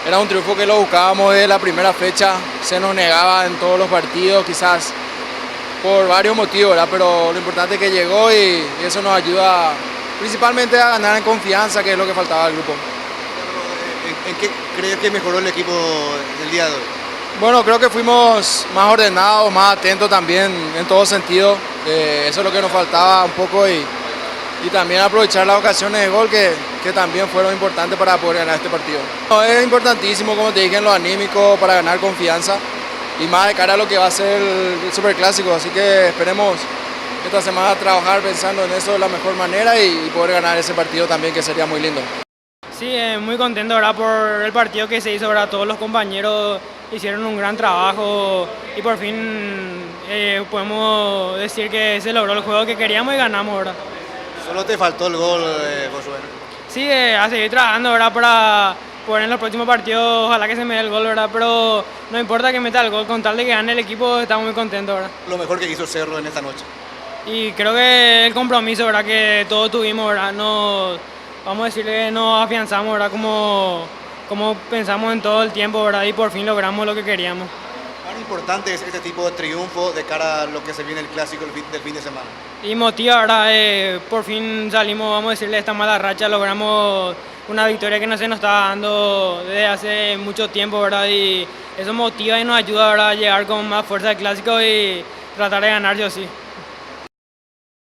era un triunfo que lo buscábamos desde la primera fecha, se nos negaba en todos los partidos, quizás por varios motivos, ¿verdad? Pero lo importante es que llegó y eso nos ayuda principalmente a ganar en confianza, que es lo que faltaba al grupo. ¿En qué crees que mejoró el equipo del día de hoy? Bueno, creo que fuimos más ordenados, más atentos también en todo sentido. Eso es lo que nos faltaba un poco y también aprovechar las ocasiones de gol que también fueron importantes para poder ganar este partido. No, es importantísimo, como te dije, en lo anímico para ganar confianza y más de cara a lo que va a ser el Superclásico. Así que esperemos esta semana trabajar pensando en eso de la mejor manera y poder ganar ese partido también, que sería muy lindo. Sí, muy contento, ¿verdad? Por el partido que se hizo, ¿verdad? Todos los compañeros hicieron un gran trabajo y por fin podemos decir que se logró el juego que queríamos y ganamos, ¿verdad? Solo te faltó el gol, Josué. Sí, a seguir trabajando, ¿verdad? Para poder en los próximos partidos, ojalá que se me dé el gol, ¿verdad? Pero no importa que meta el gol, con tal de que gane el equipo, estamos muy contentos, ¿verdad? Lo mejor que hizo Cerro en esta noche. Y creo que el compromiso, ¿verdad? Que todos tuvimos, ¿verdad? Vamos a decirle que nos afianzamos, ¿verdad? Como pensamos en todo el tiempo, ¿verdad? Y por fin logramos lo que queríamos. ¿Cuán importante es este tipo de triunfo de cara a lo que se viene el clásico del fin de semana? Y motiva, ¿verdad? Por fin salimos, vamos a decirle, de esta mala racha, logramos una victoria que no se nos estaba dando desde hace mucho tiempo, ¿verdad? Y eso motiva y nos ayuda, ¿verdad? A llegar con más fuerza al clásico y tratar de ganar yo sí.